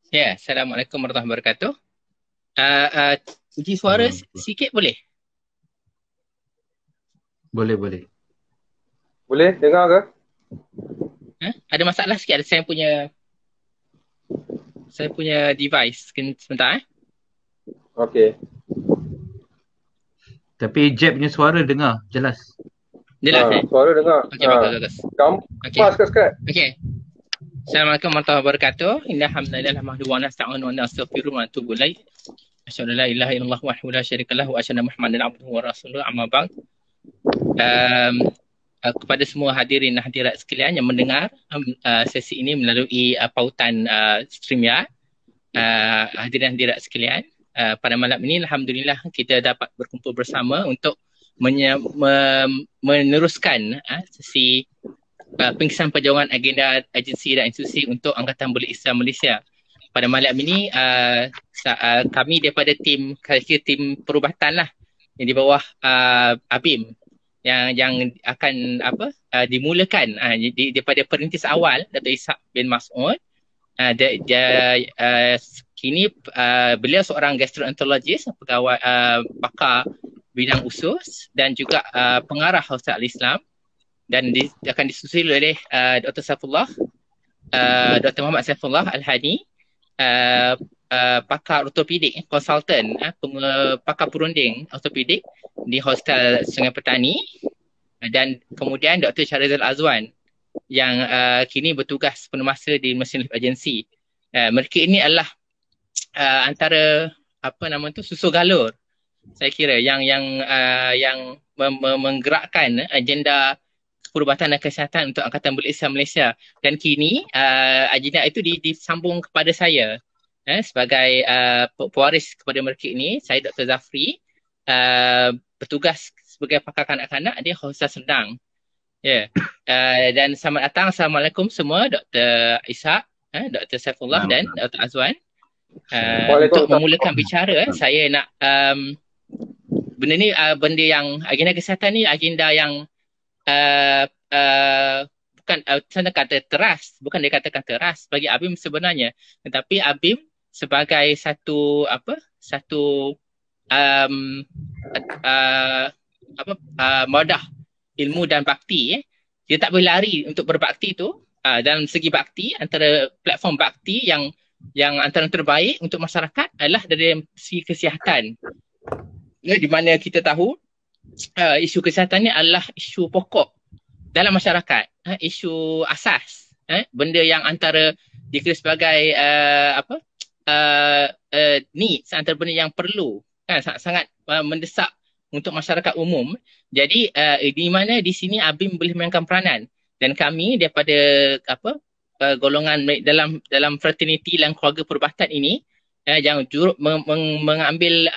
Ya, Assalamualaikum warahmatullahi wabarakatuh. Uh, uh, uji suara sikit boleh? Boleh, boleh. Boleh dengar ke? Ada masalah sikit ada saya punya device. Sebentar. Okey. Tapi Jeb punya suara dengar jelas. Jelas Suara dengar. Okey, bagus bagus. Kamu Okey. pas kat. Okey. Assalamualaikum warahmatullahi wabarakatuh. Alhamdulillah nahmaduhu wa nasta'inu wa nastaghfiruh wa natubu ilaih. Asyhadu an la ilaha illallah wahdahu la syarika lahu wa asyhadu anna Muhammadan abduhu wa rasuluhu amma ba'd. Kepada semua hadirin dan hadirat sekalian yang mendengar sesi ini melalui pautan StreamYard, hadirin hadirat sekalian, pada malam ini alhamdulillah kita dapat berkumpul bersama untuk meneruskan sesi pengisian perjuangan agenda agensi dan institusi untuk Angkatan Bela Islam Malaysia. Pada malam ini kami daripada tim perubatan lah yang di bawah ABIM yang akan dimulakan daripada perintis awal Dato' Ishak bin Mas'ud. Kini beliau seorang gastroenterologis, pegawai pakar bidang usus dan juga pengarah Hostel Al-Islam, dan akan disusul oleh Dr. Saifullah, Dr. Muhammad Saifullah Al-Hadi, pakar ortopedik, konsultan, pakar perunding ortopedik di Hostel Sungai Petani, dan kemudian Dr. Shahrizal Azwan yang kini bertugas penuh masa di Muslim Relief Agency. Mereka ini adalah antara susu galur saya kira yang menggerakkan agenda perubatan dan kesihatan untuk Angkatan Bela Islam Malaysia, dan kini agenda itu disambung kepada saya sebagai pewaris kepada mereka ini. Saya Dr. Zafri, bertugas sebagai pakar kanak-kanak di Hostel Sendang. Dan selamat datang, Assalamualaikum semua, Dr. Ishak, Dr. Saifullah dan Dr. Azwan. Untuk memulakan bicara, saya nak benda ni, benda yang agenda kesihatan ni agenda yang bukan saya kata teras, bukan dia katakan teras bagi ABIM sebenarnya, tetapi ABIM sebagai satu madah ilmu dan bakti, dia tak boleh lari untuk berbakti tu. Dalam segi bakti, antara platform bakti yang antara terbaik untuk masyarakat adalah dari segi kesihatan, di mana kita tahu isu kesihatan ni adalah isu pokok dalam masyarakat, isu asas, benda yang antara dikira sebagai needs, antara benda yang perlu, sangat mendesak untuk masyarakat umum. Jadi di mana di sini ABIM boleh mainkan peranan, dan kami daripada golongan dalam fraternity dan keluarga perubatan ini yang mengambil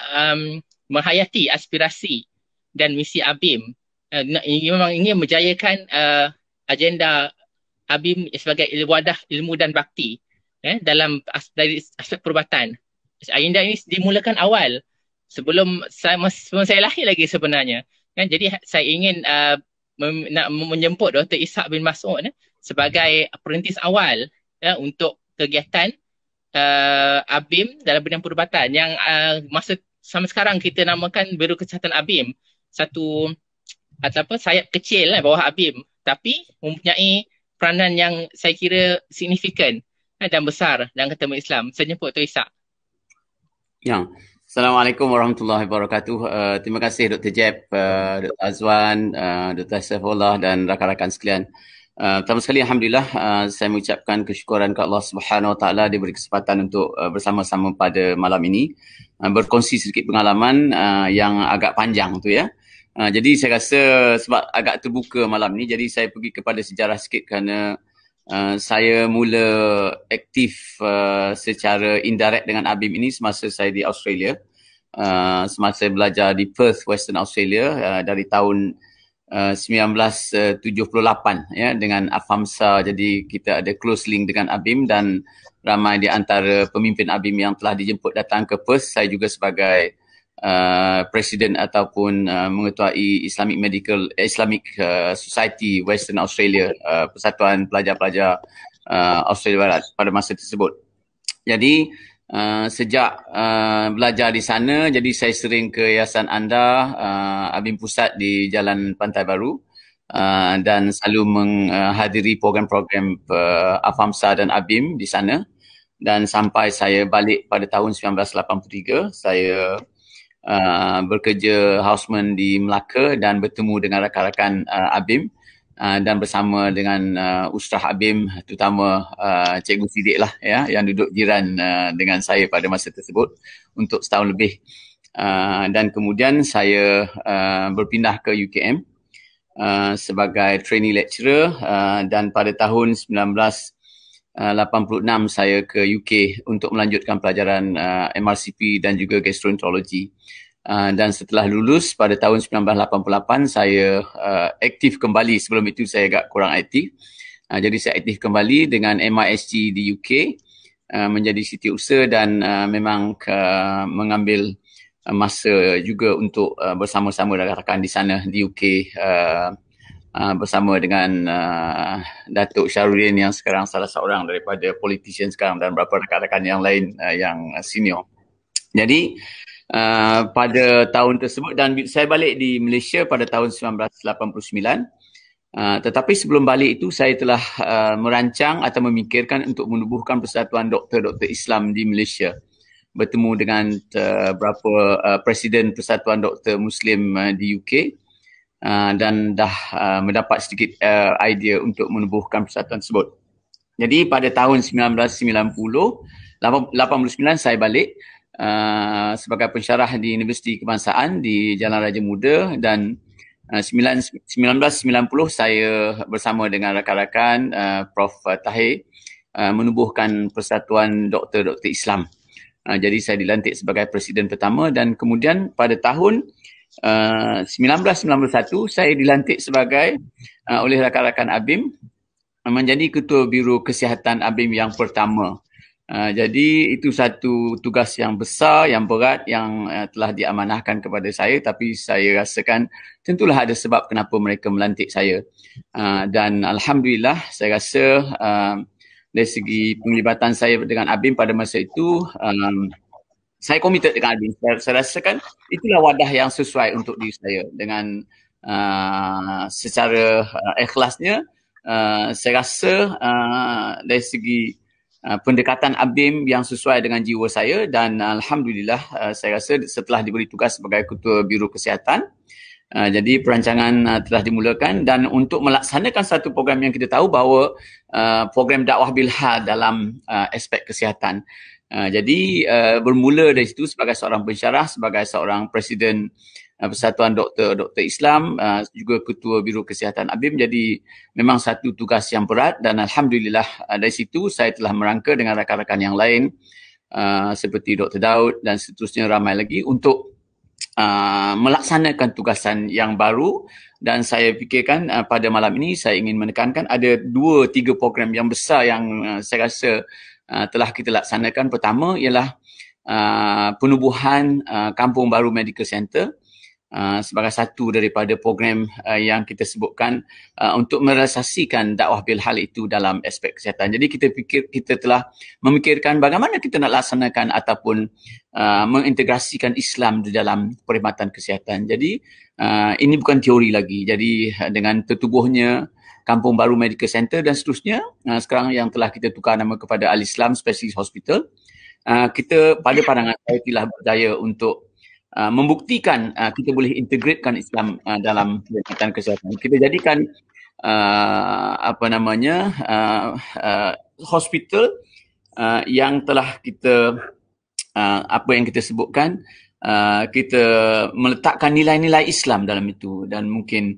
menghayati aspirasi dan misi ABIM, memang ingin menjayakan agenda ABIM sebagai wadah ilmu dan bakti dalam dari aspek perubatan. Agenda ini dimulakan awal sebelum saya lahir lagi sebenarnya. Jadi saya ingin nak menjemput Dr. Ishak bin Mas'ud sebagai perintis awal untuk kegiatan ABIM dalam bidang perubatan yang masa sampai sekarang kita namakan Biro Kesihatan ABIM, satu sayap kecil bawah ABIM, tapi mempunyai peranan yang saya kira signifikan dan besar dalam Angkatan Bela Islam. Saya jemput Dr. Ishak. Assalamualaikum warahmatullahi wabarakatuh. Terima kasih Dr. Jeb, Dr. Azwan, Dr. Saifullah dan rakan-rakan sekalian. Pertama sekali, Alhamdulillah, saya mengucapkan kesyukuran ke Allah Subhanahu Wa Taala diberi kesempatan untuk bersama-sama pada malam ini berkongsi sedikit pengalaman yang agak panjang tu ya. Jadi saya rasa sebab agak terbuka malam ni, jadi saya pergi kepada sejarah sikit kerana saya mula aktif secara indirect dengan ABIM ini semasa saya di Australia. Semasa belajar di Perth, Western Australia dari tahun 1978 ya, dengan Afamsa. Jadi kita ada close link dengan ABIM dan ramai di antara pemimpin ABIM yang telah dijemput datang ke Perth. Saya juga sebagai Presiden ataupun mengetuai Islamic Society Western Australia, Persatuan Pelajar-Pelajar Australia Barat pada masa tersebut. Jadi sejak belajar di sana, jadi saya sering ke Yayasan Anda, ABIM Pusat di Jalan Pantai Baru, dan selalu menghadiri program-program Afamsa dan ABIM di sana. Dan sampai saya balik pada tahun 1983, saya bekerja houseman di Melaka dan bertemu dengan rakan-rakan ABIM. Dan bersama dengan Ustaz ABIM, terutama Cikgu Sidik lah ya, yang duduk jiran dengan saya pada masa tersebut untuk setahun lebih. Dan kemudian saya berpindah ke UKM sebagai trainee lecturer, dan pada tahun 1986 saya ke UK untuk melanjutkan pelajaran MRCP dan juga gastroenterology. Dan setelah lulus pada tahun 1988 saya aktif kembali. Sebelum itu saya agak kurang aktif. Jadi saya aktif kembali dengan MISG di UK, menjadi setiausaha dan memang mengambil masa juga untuk bersama-sama rakan-rakan di sana di UK, bersama dengan Datuk Syarudin yang sekarang salah seorang daripada politician sekarang dan beberapa rakan-rakan yang lain yang senior. Jadi pada tahun tersebut, dan saya balik di Malaysia pada tahun 1989. Tetapi sebelum balik itu saya telah merancang atau memikirkan untuk menubuhkan Persatuan Doktor-Doktor Islam di Malaysia. Bertemu dengan beberapa Presiden Persatuan Doktor Muslim di UK, dan dah mendapat sedikit idea untuk menubuhkan persatuan tersebut. Jadi pada tahun 1989 saya balik sebagai pensyarah di Universiti Kebangsaan di Jalan Raja Muda, dan 1990 saya bersama dengan rakan-rakan Prof. Tahir menubuhkan Persatuan Doktor-Doktor Islam. Jadi saya dilantik sebagai Presiden pertama, dan kemudian pada tahun 1991 saya dilantik sebagai oleh rakan-rakan ABIM menjadi Ketua Biro Kesihatan ABIM yang pertama. Jadi itu satu tugas yang besar, yang berat, yang telah diamanahkan kepada saya, tapi saya rasakan tentulah ada sebab kenapa mereka melantik saya. Dan Alhamdulillah saya rasa dari segi penglibatan saya dengan ABIM pada masa itu, saya komited dengan ABIM. Saya rasakan itulah wadah yang sesuai untuk diri saya. Dengan secara ikhlasnya, saya rasa dari segi pendekatan ABIM yang sesuai dengan jiwa saya, dan Alhamdulillah saya rasa setelah diberi tugas sebagai Ketua Biro Kesihatan, jadi perancangan telah dimulakan, dan untuk melaksanakan satu program yang kita tahu bahawa program dakwah bilhal dalam aspek kesihatan. Jadi bermula dari situ sebagai seorang pensyarah, sebagai seorang Presiden Persatuan Doktor-Doktor Islam, juga Ketua Biro Kesihatan ABIM. Jadi memang satu tugas yang berat, dan Alhamdulillah dari situ saya telah merangka dengan rakan-rakan yang lain seperti Dr. Daud dan seterusnya ramai lagi untuk melaksanakan tugasan yang baru. Dan saya fikirkan pada malam ini saya ingin menekankan ada 2-3 program yang besar yang saya rasa telah kita laksanakan. Pertama ialah penubuhan Kampung Baru Medical Center sebagai satu daripada program yang kita sebutkan untuk merealisasikan dakwah bilhal itu dalam aspek kesihatan. Jadi kita telah memikirkan bagaimana kita nak laksanakan ataupun mengintegrasikan Islam di dalam perkhidmatan kesihatan. Jadi ini bukan teori lagi. Jadi dengan tertubuhnya Kampung Baru Medical Center dan seterusnya, sekarang yang telah kita tukar nama kepada Al-Islam Specialist Hospital, kita pada pandangan saya telah berjaya untuk membuktikan kita boleh integratekan Islam dalam perkhidmatan kesihatan. Kita jadikan hospital yang telah kita apa yang kita sebutkan, kita meletakkan nilai-nilai Islam dalam itu, dan mungkin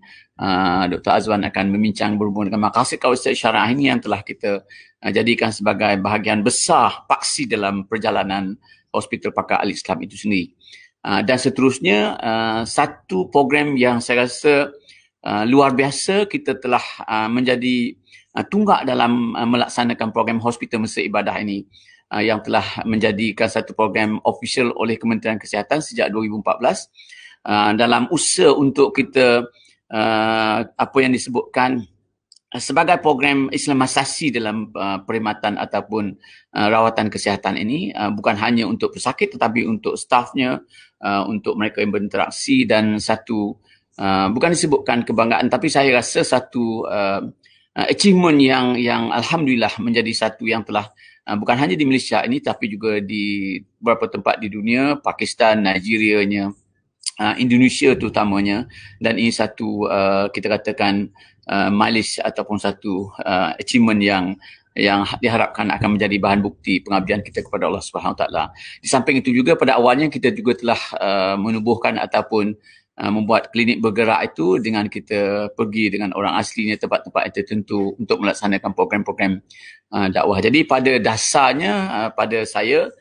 Dr. Azwan akan membincang berhubung dengan maqasid kawasan syarah ini yang telah kita jadikan sebagai bahagian besar paksi dalam perjalanan Hospital Pakar Al-Islam itu sendiri. Dan seterusnya, satu program yang saya rasa luar biasa, kita telah menjadi tunggak dalam melaksanakan program Hospital Mesra Ibadah ini, yang telah menjadikan satu program official oleh Kementerian Kesihatan sejak 2014, dalam usaha untuk kita apa yang disebutkan sebagai program Islamisasi dalam perkhidmatan ataupun rawatan kesihatan ini, bukan hanya untuk pesakit tetapi untuk stafnya, untuk mereka yang berinteraksi, dan satu bukan disebutkan kebanggaan tapi saya rasa satu achievement yang alhamdulillah menjadi satu yang telah bukan hanya di Malaysia ini tapi juga di beberapa tempat di dunia, Pakistan, Nigeria-nya, Indonesia terutamanya, dan ini satu kita katakan mileage ataupun satu achievement yang diharapkan akan menjadi bahan bukti pengabdian kita kepada Allah Subhanahu Wa Taala. Di samping itu juga pada awalnya kita juga telah menubuhkan ataupun membuat klinik bergerak itu dengan kita pergi dengan orang aslinya tempat-tempat yang tertentu untuk melaksanakan program-program dakwah. Jadi pada dasarnya pada saya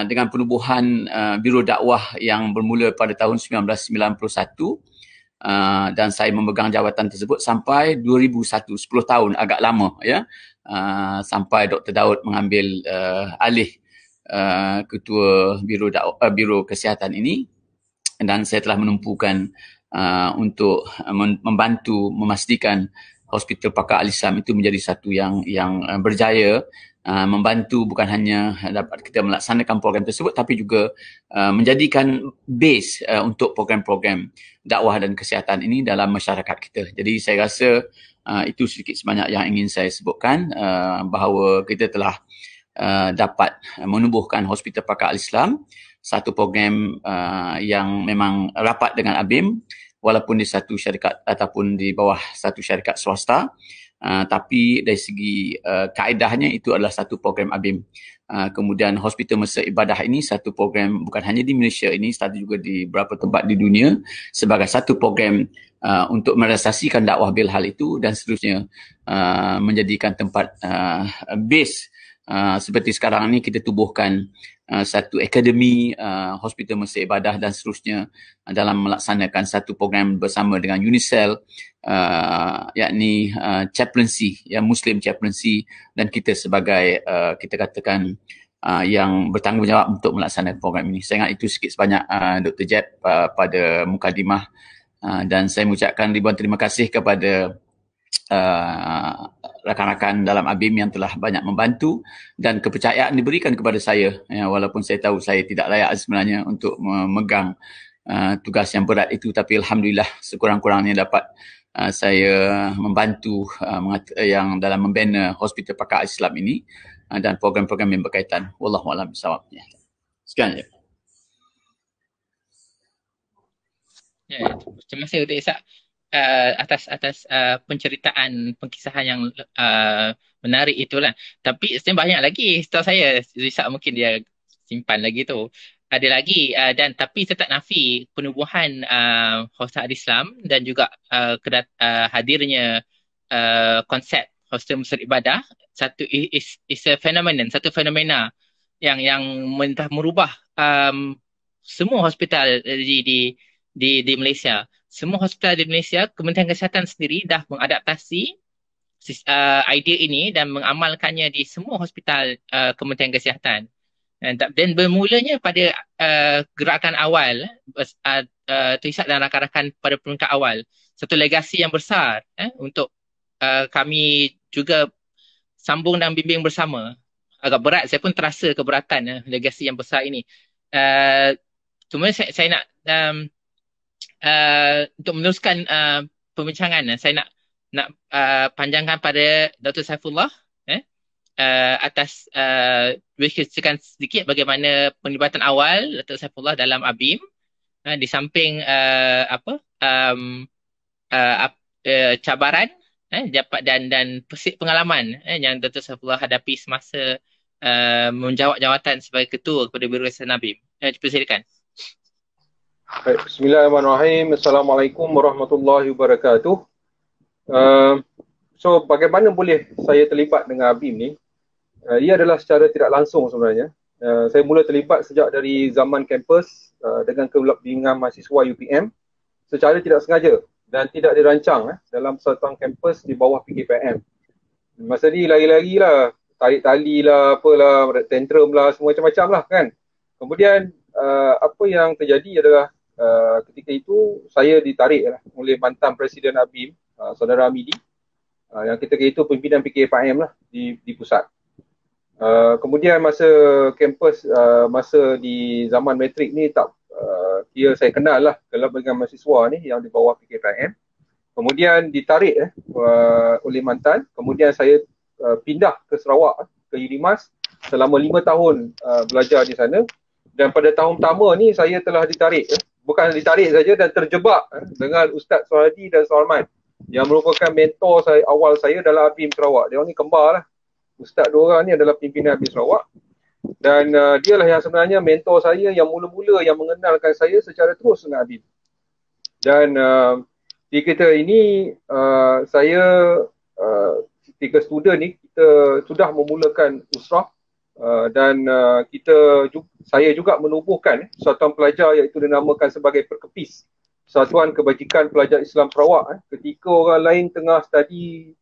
dengan penubuhan Biro Dakwah yang bermula pada tahun 1991 dan saya memegang jawatan tersebut sampai 2001, 10 tahun, agak lama ya, sampai Dr. Daud mengambil alih ketua Biro Kesihatan ini, dan saya telah menumpukan untuk membantu memastikan Hospital Pakar Al-Islam itu menjadi satu yang berjaya, membantu bukan hanya dapat kita melaksanakan program tersebut tapi juga menjadikan base untuk program-program dakwah dan kesihatan ini dalam masyarakat kita. Jadi saya rasa itu sedikit sebanyak yang ingin saya sebutkan, bahawa kita telah dapat menubuhkan Hospital Pakar Al-Islam, satu program yang memang rapat dengan ABIM walaupun di satu syarikat ataupun di bawah satu syarikat swasta. Tapi dari segi kaedahnya itu adalah satu program ABIM. Kemudian Hospital Mesra Ibadah ini satu program bukan hanya di Malaysia ini, tapi juga di beberapa tempat di dunia sebagai satu program untuk merealisasikan dakwah bil hal itu, dan seterusnya menjadikan tempat base. Seperti sekarang ini kita tubuhkan satu akademi Hospital Mesra Ibadah dan seterusnya dalam melaksanakan satu program bersama dengan UNICEF, yakni chaplaincy, ya, Muslim chaplaincy, dan kita sebagai kita katakan yang bertanggungjawab untuk melaksanakan program ini. Saya ingat itu sikit sebanyak Dr. Jeb pada mukadimah, dan saya mengucapkan ribuan terima kasih kepada rakan-rakan dalam ABIM yang telah banyak membantu dan kepercayaan diberikan kepada saya, ya, walaupun saya tahu saya tidak layak sebenarnya untuk memegang tugas yang berat itu, tapi alhamdulillah sekurang-kurangnya dapat saya membantu yang dalam membina Hospital Pakar Islam ini dan program-program yang berkaitan. Wallahu a'lam bishawab. Sekian je. Ya, terima kasih Dr. Ishak atas penceritaan pengkisahan yang menarik itulah. Tapi sebenarnya banyak lagi setahu saya. Ishak mungkin dia simpan lagi tu. Ada lagi dan tapi saya tak nafi penubuhan Hospital Islam dan juga hadirnya konsep Hostel Mesra Ibadah satu is a phenomenon, satu fenomena yang merubah semua hospital di Malaysia. Semua hospital di Malaysia, Kementerian Kesihatan sendiri dah mengadaptasi idea ini dan mengamalkannya di semua hospital Kementerian Kesihatan. Dan bermulanya pada gerakan awal, Ishak dan rakan-rakan pada peringkat awal. Satu legasi yang besar untuk kami juga sambung dan bimbing bersama. Agak berat, saya pun terasa keberatan legasi yang besar ini. Cuma saya nak untuk meneruskan perbincangan, saya nak panjangkan pada Dr. Saifullah atas berceritakan sedikit bagaimana penglibatan awal Dr. Saifullah dalam ABIM, di samping cabaran dan pengalaman yang Dr. Saifullah hadapi semasa menjawab jawatan sebagai ketua kepada Biro Kesihatan ABIM. Persilakan. Baik, bismillahirrahmanirrahim. Assalamualaikum warahmatullahi wabarakatuh. So, bagaimana boleh saya terlibat dengan ABIM ni? Ia adalah secara tidak langsung sebenarnya. Saya mula terlibat sejak dari zaman kampus dengan kebingungan mahasiswa UPM secara tidak sengaja dan tidak dirancang dalam persatuan kampus di bawah PKPM. Masa ni lagi-lagi lah, tarik tali lah, apalah, tantrum lah, semua macam-macam lah kan. Kemudian apa yang terjadi adalah ketika itu saya ditarik oleh mantan Presiden ABIM, Saudara Hamidi, Yang ketika itu pimpinan PKFIM lah di pusat. Kemudian masa kampus, masa di zaman matrik ni tak kira saya kenal lah kelab dengan mahasiswa ni yang di bawah PKFIM. Kemudian ditarik oleh mantan. Kemudian saya pindah ke Sarawak, ke UNIMAS selama 5 tahun belajar di sana. Dan pada tahun pertama ni saya telah ditarik, bukan ditarik saja dan terjebak dengan Ustaz Suhadi dan Salman yang merupakan mentor saya awal saya dalam ABIM Sarawak. Dia ni kembar lah. Ustaz dua orang ni adalah pimpinan ABIM Sarawak. Dan dialah yang sebenarnya mentor saya yang mula-mula yang mengenalkan saya secara terus dengan ABIM. Dan di kita ini saya ketika student ni kita sudah memulakan usrah dan saya juga menubuhkan Satuan Pelajar iaitu dinamakan sebagai Perkepis, Satuan Kebajikan Pelajar Islam Sarawak. Ketika orang lain tengah study,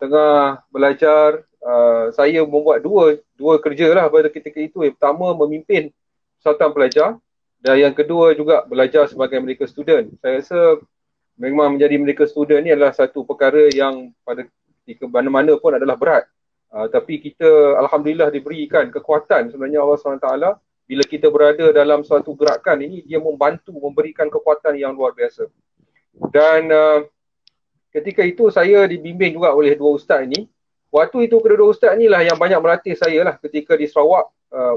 tengah belajar, saya membuat dua kerja lah pada ketika itu. Yang pertama memimpin Satuan Pelajar dan yang kedua juga belajar sebagai medical student. Saya rasa memang menjadi medical student ni adalah satu perkara yang pada ketika mana-mana pun adalah berat. Tapi kita Alhamdulillah diberikan kekuatan sebenarnya Allah SWT bila kita berada dalam suatu gerakan ini, dia membantu memberikan kekuatan yang luar biasa. Dan ketika itu saya dibimbing juga oleh dua ustaz ini. Waktu itu kedua-dua ustaz inilah yang banyak melatih saya lah ketika di Sarawak,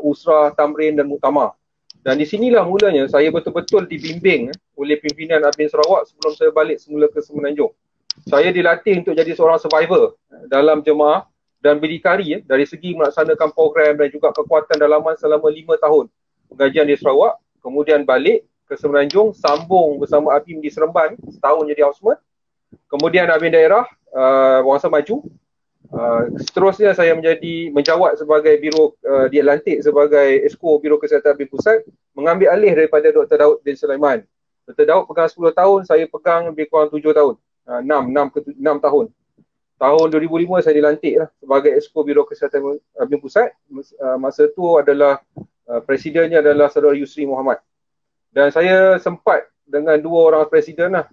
usrah, tamrin dan muktamar. Dan di sinilah mulanya saya betul-betul dibimbing oleh pimpinan ABIM Sarawak sebelum saya balik semula ke Semenanjung. Saya dilatih untuk jadi seorang survivor dalam jemaah dan berdikari dari segi melaksanakan program dan juga kekuatan dalaman selama 5 tahun pengajian di Sarawak. Kemudian balik ke Semenanjung, sambung bersama ABIM di Seremban, setahun jadi housemate. Kemudian ABIM daerah, Wangsa Maju. Seterusnya saya menjawat sebagai biro di Atlantik sebagai Esko Biro Kesihatan ABIM Pusat, mengambil alih daripada Dr. Daud bin Sulaiman. Dr. Daud pegang 10 tahun, saya pegang lebih kurang 7 tahun. 6 tahun. Tahun 2005 saya dilantik lah sebagai Esko Biro Kesihatan ABIM Pusat. Masa tu adalah presidennya adalah Saudara Yusri Muhammad. Dan saya sempat dengan dua orang presiden lah.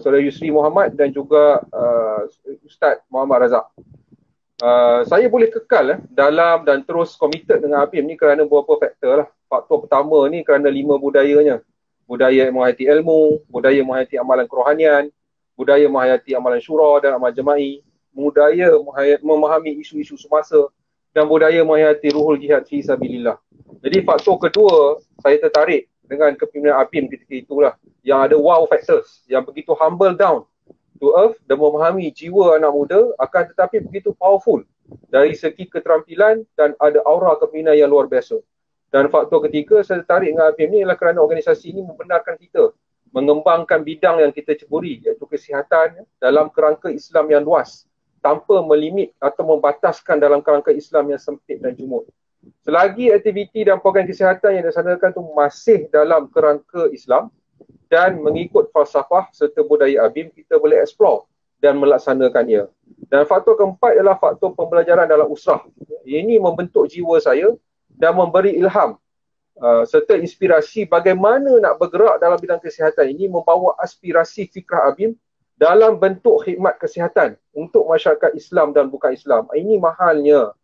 Saudara Yusri Muhammad dan juga Ustaz Muhammad Razak. Saya boleh kekal dalam dan terus komited dengan ABIM ni kerana beberapa faktor lah. Faktor pertama ni kerana 5 budayanya. Budaya menghayati ilmu, budaya menghayati amalan kerohanian, budaya menghayati amalan syura dan amal jema'i, budaya memahami isu-isu semasa dan budaya menghayati ruhul jihad fi sabilillah. Jadi faktor kedua saya tertarik dengan kepimpinan ABIM ketika itulah yang ada wow factors, yang begitu humble down to earth dan memahami jiwa anak muda akan tetapi begitu powerful dari segi keterampilan dan ada aura kepimpinan yang luar biasa. Dan faktor ketiga saya tertarik dengan ABIM ni adalah kerana organisasi ini membenarkan kita mengembangkan bidang yang kita ceburi iaitu kesihatan dalam kerangka Islam yang luas tanpa melimit atau membataskan dalam kerangka Islam yang sempit dan jumud. Selagi aktiviti dan program kesihatan yang dilaksanakan itu masih dalam kerangka Islam dan mengikut falsafah serta budaya ABIM, kita boleh explore dan melaksanakan ia. Dan faktor keempat adalah faktor pembelajaran dalam usrah. Ini membentuk jiwa saya dan memberi ilham serta inspirasi bagaimana nak bergerak dalam bidang kesihatan ini, membawa aspirasi fikrah ABIM dalam bentuk khidmat kesihatan untuk masyarakat Islam dan bukan Islam. Ini mahalnya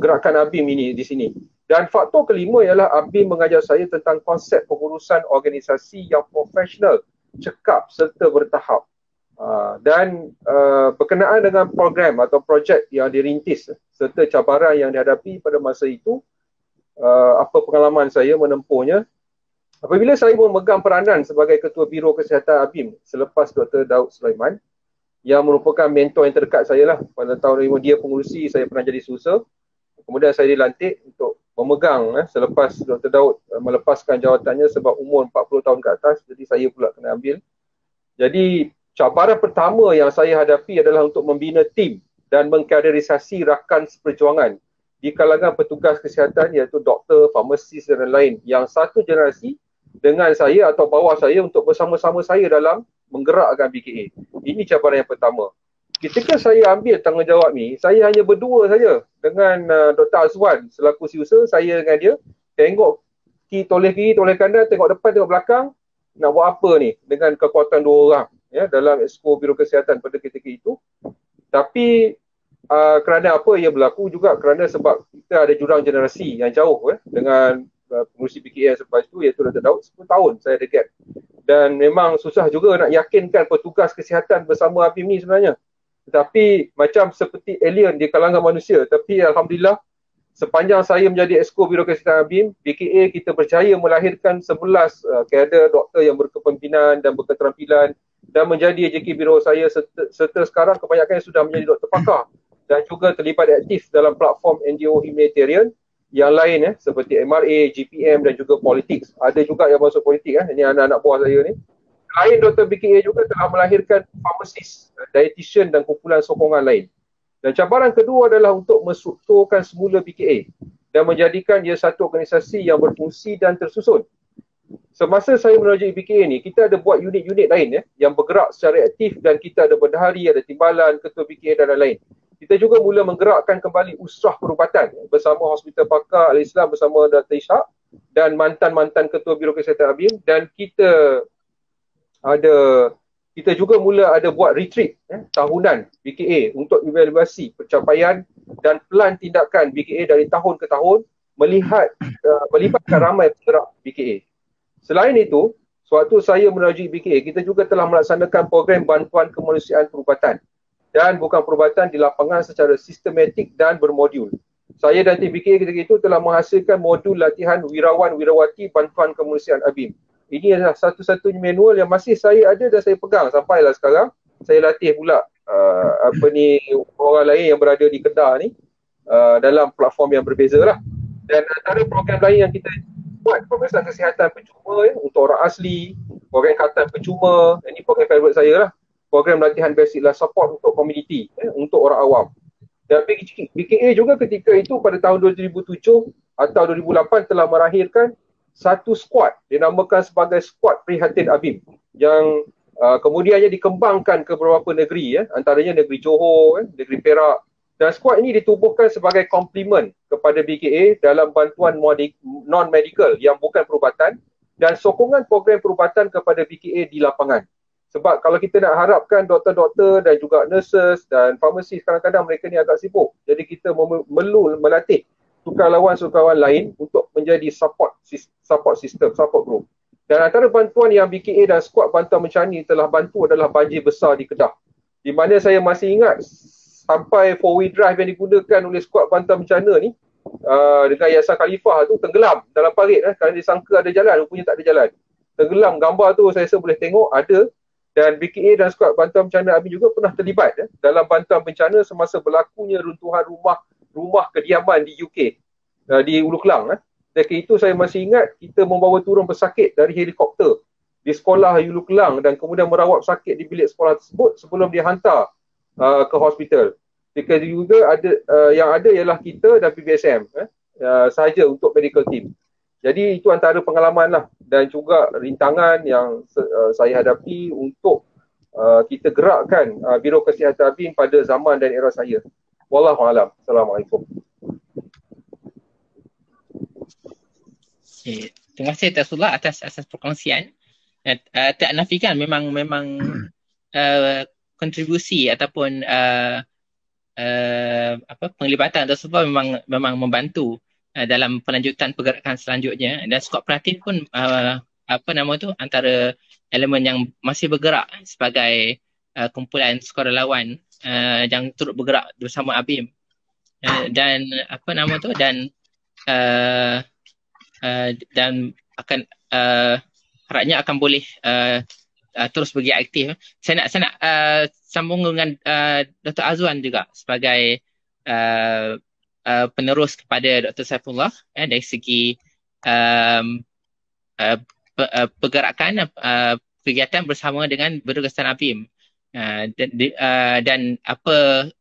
gerakan ABIM ini di sini. Dan faktor kelima ialah ABIM mengajar saya tentang konsep pengurusan organisasi yang profesional, cekap serta bertahap. Dan berkenaan dengan program atau projek yang dirintis serta cabaran yang dihadapi pada masa itu, apa pengalaman saya menempuhnya. Apabila saya memegang peranan sebagai Ketua Biro Kesihatan ABIM selepas Dr. Daud Sulaiman, yang merupakan mentor yang terdekat saya lah. Pada tahun 2005 dia pengurusi, saya pernah jadi susah. Kemudian saya dilantik untuk memegang selepas Dr. Daud melepaskan jawatannya sebab umur 40 tahun ke atas, jadi saya pula kena ambil. Jadi cabaran pertama yang saya hadapi adalah untuk membina tim dan mengkaderisasi rakan seperjuangan di kalangan petugas kesihatan iaitu doktor, farmasis dan lain yang satu generasi dengan saya atau bawah saya untuk bersama-sama saya dalam menggerakkan BKA. Ini cabaran yang pertama. Ketika saya ambil tanggungjawab ni, saya hanya berdua saja dengan Dr. Azwan selaku user, saya dengan dia tengok toleh kiri, toleh kanan, tengok depan, tengok belakang, nak buat apa ni dengan kekuatan dua orang. ya dalam Exco Biro Kesihatan pada ketika itu. Tapi kerana apa ia berlaku juga kerana sebab kita ada jurang generasi yang jauh dengan pengurusi BKA selepas itu, iaitu Dr. Daud. 10 tahun saya ada gap. Dan memang susah juga nak yakinkan petugas kesihatan bersama ABIM ni sebenarnya. Tetapi macam seperti alien di kalangan manusia. Tapi Alhamdulillah, sepanjang saya menjadi Exco Biro Kesihatan ABIM, BKA kita berjaya melahirkan 11 kader doktor yang berkepimpinan dan berketerampilan dan menjadi AJK Biro saya serta sekarang kebanyakan sudah menjadi doktor pakar dan juga terlibat aktif dalam platform NGO humanitarian yang lain seperti MRA, GPM dan juga politik. Ada juga yang masuk politik ini anak-anak buah saya ni. Lain Dr. BKA juga telah melahirkan farmasis, dietitian dan kumpulan sokongan lain. Dan cabaran kedua adalah untuk menstrukturkan semula BKA dan menjadikan dia satu organisasi yang berfungsi dan tersusun. Semasa saya menerjui BKA ni, kita ada buat unit-unit lain yang bergerak secara aktif dan kita ada bendahari, ada timbalan, ketua BKA dan lain-lain. Kita juga mula menggerakkan kembali usrah perubatan bersama Hospital Pakar Al-Islam bersama Dr. Ishak dan mantan-mantan ketua Biro Kesihatan ABIM, dan kita juga mula ada buat retreat tahunan BKA untuk evaluasi pencapaian dan plan tindakan BKA dari tahun ke tahun melibatkan ramai penggerak BKA. Selain itu, sewaktu saya merajui BKA, kita juga telah melaksanakan program bantuan kemanusiaan perubatan dan bukan perubatan di lapangan secara sistematik dan bermodul. Saya dan tim BKA ketika itu telah menghasilkan modul latihan wirawan-wirawati bantuan kemanusiaan ABIM. Ini adalah satu-satunya manual yang masih saya ada dan saya pegang sampailah sekarang. Saya latih pula orang lain yang berada di Kedah ni dalam platform yang berbeza lah. Dan antara program lain yang kita buat, pemeriksaan kesihatan percuma untuk orang asli, program ikatan percuma, ini program favourite saya lah. Program latihan basic life support untuk komuniti, untuk orang awam. Dan BKA juga ketika itu pada tahun 2007 atau 2008 telah melahirkan satu skuad, dinamakan sebagai skuad prihatin ABIM, yang kemudiannya dikembangkan ke beberapa negeri, antaranya negeri Johor, negeri Perak. Dan skuad ini ditubuhkan sebagai komplement kepada BKA dalam bantuan non-medical yang bukan perubatan dan sokongan program perubatan kepada BKA di lapangan. Sebab kalau kita nak harapkan doktor-doktor dan juga nurses dan farmasis, kadang-kadang mereka ni agak sibuk. Jadi kita melatih sukarelawan-sukarelawan lain untuk menjadi support system, support group. Dan antara bantuan yang BKA dan skuad bantuan bencana telah bantu adalah banjir besar di Kedah. Di mana saya masih ingat sampai 4-wheel drive yang digunakan oleh skuad bantuan bencana ni dengan Yayasan Khalifah tu tenggelam dalam parit kerana disangka ada jalan, rupanya tak ada jalan. Tenggelam, gambar tu saya rasa boleh tengok ada. Dan BKA dan skuad bantuan bencana ABIM juga pernah terlibat dalam bantuan bencana semasa berlakunya runtuhan rumah kediaman di UK, di Ulu Kelang. Ketika itu saya masih ingat kita membawa turun pesakit dari helikopter di sekolah Ulu Kelang dan kemudian merawat pesakit di bilik sekolah tersebut sebelum dihantar ke hospital. Ketika juga yang ada ialah kita dan PBSM sahaja untuk medical team. Jadi itu antara pengalaman lah dan juga rintangan yang saya hadapi untuk kita gerakkan Biro Kesihatan ABIM pada zaman dan era saya. Wallahualam. Assalamualaikum. Okay. Terima kasih Tassullah atas perkongsian. Tak nafikan memang kontribusi ataupun penglibatan Tassullah memang membantu dalam pelanjutan pergerakan selanjutnya, dan skuad prihatin pun antara elemen yang masih bergerak sebagai kumpulan sukarelawan yang turut bergerak bersama ABIM dan akan harapnya akan boleh terus bergiat aktif. Saya nak sambung dengan Dr. Azwan juga sebagai penerus kepada Dr. Saifullah dari segi pergerakan kegiatan bersama dengan Biro Kesihatan ABIM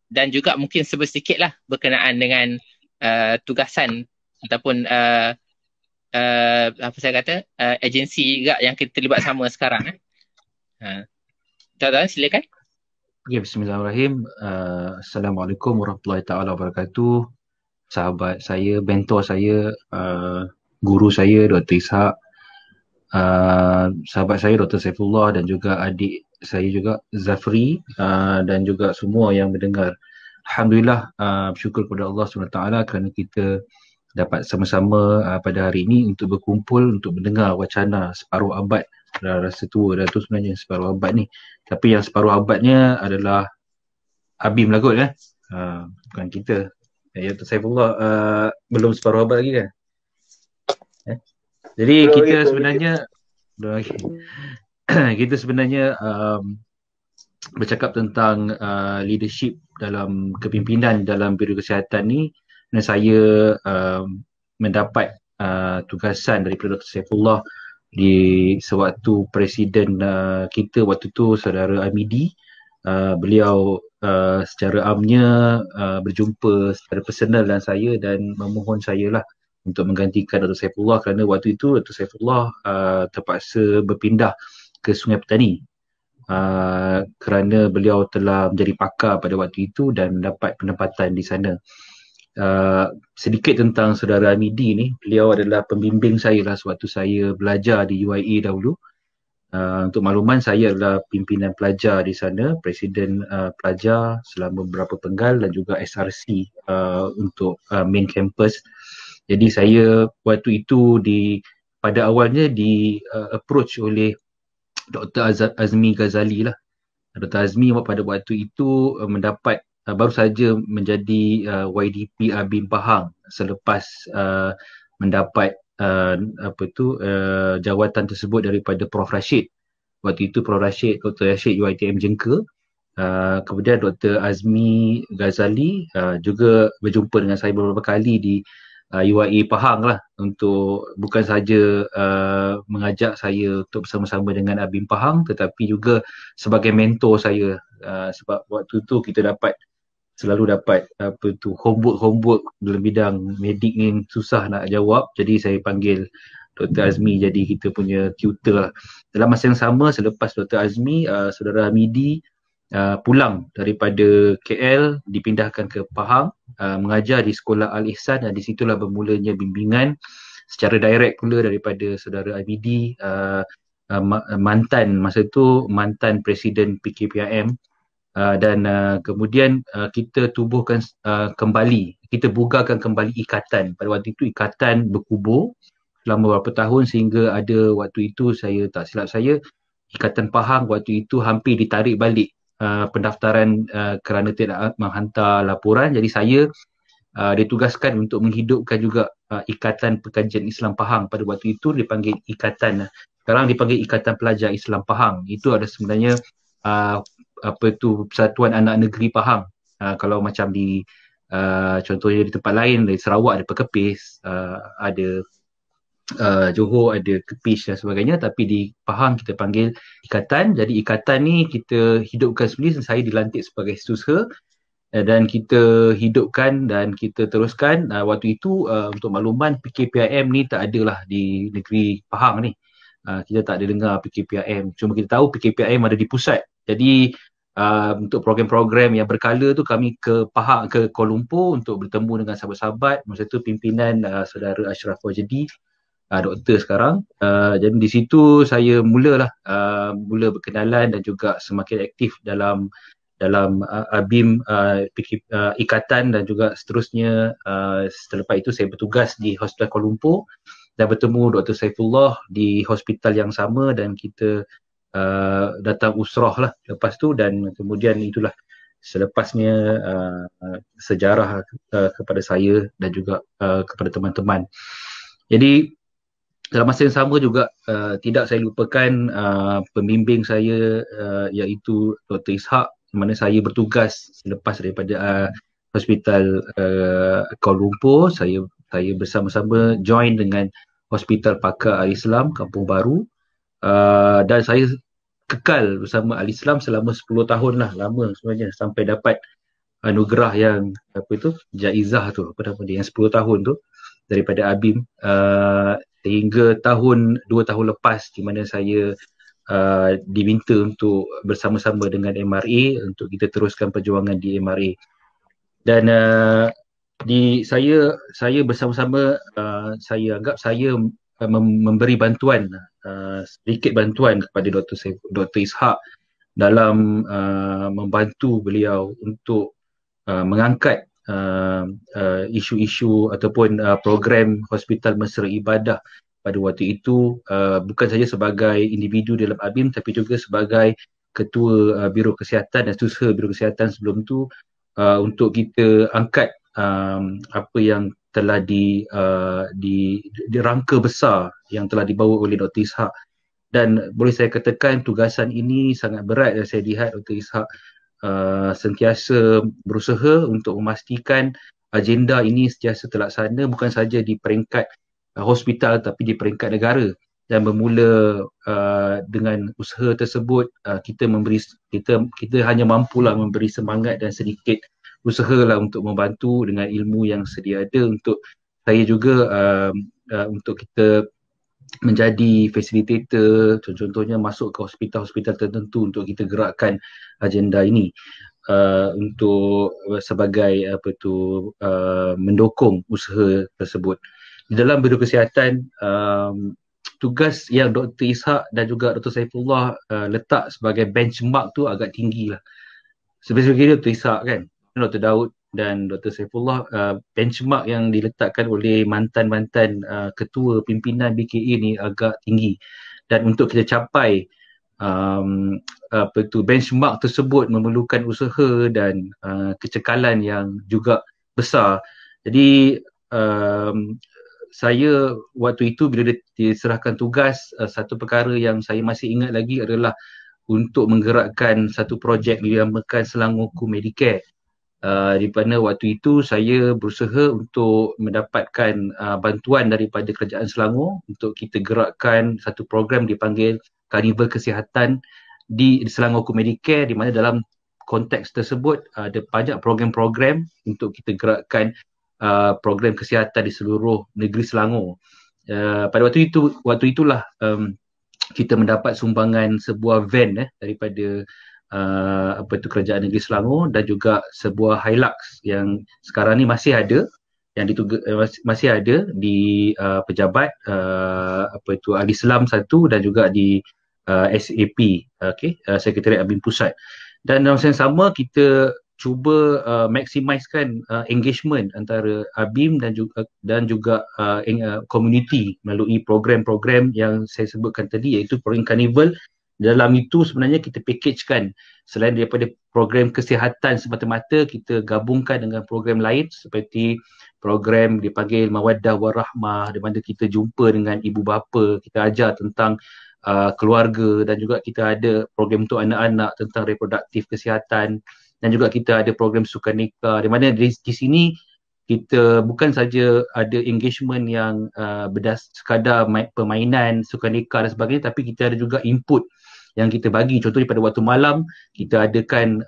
dan juga mungkin sedikitlah berkenaan dengan tugasan ataupun agensi juga yang kita terlibat sama sekarang. Tuan-tuan silakan. Okay, bismillahirrahmanirrahim. Assalamualaikum warahmatullahi taala wabarakatuh. Sahabat saya, mentor saya, guru saya Dr. Ishak, sahabat saya Dr. Saifullah dan juga adik saya juga Zafri dan juga semua yang mendengar. Alhamdulillah, bersyukur kepada Allah SWT kerana kita dapat sama-sama pada hari ini untuk berkumpul untuk mendengar wacana separuh abad. Rasa tua dah tu sebenarnya separuh abad ni. Tapi yang separuh abadnya adalah Abim lah kot kan. Bukan kita. Ya, Dr. Saifullah belum separuh abad lagi kan. Jadi Belum kita lagi. sebenarnya kita sebenarnya bercakap tentang leadership dalam kepimpinan dalam bidang kesihatan ni, dan saya mendapat tugasan daripada Dr. Saifullah di sewaktu presiden kita waktu tu, saudara Amidi. Beliau secara amnya berjumpa secara personal dengan saya dan memohon saya lah untuk menggantikan Dr. Saifullah kerana waktu itu Dr. Saifullah terpaksa berpindah ke Sungai Petani kerana beliau telah menjadi pakar pada waktu itu dan mendapat penempatan di sana. Sedikit tentang saudara Amidi ni, beliau adalah pembimbing saya lah sewaktu saya belajar di UIA dahulu. Untuk makluman, saya adalah pimpinan pelajar di sana, presiden pelajar selama beberapa penggal dan juga SRC untuk main campus. Jadi saya waktu itu pada awalnya approach oleh Dr. Azmi Ghazali lah. Dr. Azmi pada waktu itu mendapat baru saja menjadi YDP Abim Pahang selepas mendapat jawatan tersebut daripada Prof. Rashid. Waktu itu Prof. Rashid, Dr. Rashid UiTM Jengka. Kemudian Dr. Azmi Ghazali juga berjumpa dengan saya beberapa kali di UIA Pahang lah, untuk bukan saja mengajak saya untuk bersama-sama dengan Abim Pahang, tetapi juga sebagai mentor saya, sebab waktu tu kita selalu dapat homework dalam bidang medik ni susah nak jawab, jadi saya panggil Dr. Azmi jadi kita punya tutor lah. Dalam masa yang sama, selepas Dr. Azmi, saudara Hamidi pulang daripada KL, dipindahkan ke Pahang, mengajar di sekolah Al-Ihsan, dan di situlah bermulanya bimbingan secara direct pula daripada saudara Hamidi, masa itu mantan presiden PKPIM. Dan kemudian kita tubuhkan kembali, kita bugarkan kembali ikatan. Pada waktu itu ikatan berkubur selama beberapa tahun sehingga ada waktu itu, saya tak silap saya, Ikatan Pahang waktu itu hampir ditarik balik pendaftaran kerana tidak menghantar laporan. Jadi saya ditugaskan untuk menghidupkan juga Ikatan Perkajian Islam Pahang. Pada waktu itu dipanggil Ikatan, sekarang dipanggil Ikatan Pelajar Islam Pahang. Itu ada sebenarnya Persatuan Anak Negeri Pahang. Kalau macam di contohnya di tempat lain, di Sarawak ada Perkepis, ada Johor ada Kepis dan sebagainya, tapi di Pahang kita panggil Ikatan. Jadi Ikatan ni kita hidupkan sendiri, saya dilantik sebagai setiausaha dan kita hidupkan dan kita teruskan. Waktu itu untuk makluman, PKPIM ni tak adalah di negeri Pahang ni. Kita tak ada dengar PKPIM, cuma kita tahu PKPIM ada di pusat. Jadi untuk program-program yang berkala tu kami ke Pahang, ke Kuala Lumpur untuk bertemu dengan sahabat-sahabat. Masa tu pimpinan saudara Ashraf Wajdi, doktor sekarang. Jadi di situ saya mula berkenalan dan juga semakin aktif dalam Abim Ikatan dan juga seterusnya. Selepas itu saya bertugas di Hospital Kuala Lumpur dan bertemu Dr. Saifullah di hospital yang sama, dan kita datang usrah lah lepas tu, dan kemudian itulah selepasnya sejarah kepada saya dan juga kepada teman-teman. Jadi dalam masa yang sama juga tidak saya lupakan pembimbing saya iaitu Dr. Ishak, di mana saya bertugas selepas daripada hospital Kuala Lumpur. Saya bersama-sama join dengan Hospital Pakar Al-Islam Kampung Baru, dan saya kekal bersama Al-Islam selama 10 tahun lah, lama sebenarnya, sampai dapat anugerah yang jaizah tu, yang 10 tahun tu daripada Abim, sehingga 2 tahun lepas, di mana saya diminta untuk bersama-sama dengan MRA untuk kita teruskan perjuangan di MRA. Dan saya bersama-sama, saya anggap saya memberi bantuan, sedikit bantuan kepada Dr. Ishak dalam membantu beliau untuk mengangkat isu-isu ataupun program Hospital Mesra Ibadah pada waktu itu, bukan saja sebagai individu dalam ABIM tapi juga sebagai Ketua Biro Kesihatan dan Seterusnya Biro Kesihatan sebelum tu, untuk kita angkat apa yang telah dirangka besar yang telah dibawa oleh Dr. Ishak. Dan boleh saya katakan tugasan ini sangat berat dan saya lihat Dr. Ishak sentiasa berusaha untuk memastikan agenda ini sentiasa terlaksana bukan saja di peringkat hospital tapi di peringkat negara. Dan bermula dengan usaha tersebut, kita hanya mampulah memberi semangat dan sedikit usahalah untuk membantu dengan ilmu yang sedia ada untuk saya juga untuk kita menjadi facilitator, contohnya masuk ke hospital-hospital tertentu untuk kita gerakkan agenda ini untuk sebagai mendukung usaha tersebut. Di dalam Biro Kesihatan, tugas yang Dr. Ishak dan juga Dr. Saifullah letak sebagai benchmark tu agak tinggi lah. Sebenarnya Dr. Ishak kan, Dr. Daud dan Dr. Saifullah, benchmark yang diletakkan oleh mantan-mantan ketua pimpinan BKA ni agak tinggi. Dan untuk kita capai benchmark tersebut memerlukan usaha dan kecekalan yang juga besar. Jadi saya waktu itu bila diserahkan tugas, satu perkara yang saya masih ingat lagi adalah untuk menggerakkan satu projek dinamakan Selangorku Medicare. Di mana waktu itu saya berusaha untuk mendapatkan bantuan daripada Kerajaan Selangor untuk kita gerakkan satu program dipanggil Karnival Kesihatan di Selangorku Medicare, di mana dalam konteks tersebut ada banyak program-program untuk kita gerakkan program kesihatan di seluruh negeri Selangor. Pada waktu itulah kita mendapat sumbangan sebuah van daripada Kerajaan Negeri Selangor dan juga sebuah Hilux yang sekarang ni masih ada, yang masih ada di pejabat Ahli Islam satu dan juga di SAP, Sekretariat ABIM Pusat. Dan dalam masa yang sama kita cuba maksimiskan engagement antara ABIM dan juga community melalui program-program yang saya sebutkan tadi, iaitu program Carnival. Dalam itu sebenarnya kita packagekan, selain daripada program kesihatan semata-mata, kita gabungkan dengan program lain seperti program dipanggil Mawaddah Warahmah, di mana kita jumpa dengan ibu bapa, kita ajar tentang keluarga, dan juga kita ada program untuk anak-anak tentang reproduktif kesihatan, dan juga kita ada program sukan nikah, di mana di sini kita bukan saja ada engagement yang sekadar permainan, sukan nikah dan sebagainya, tapi kita ada juga input yang kita bagi. Contohnya pada waktu malam kita adakan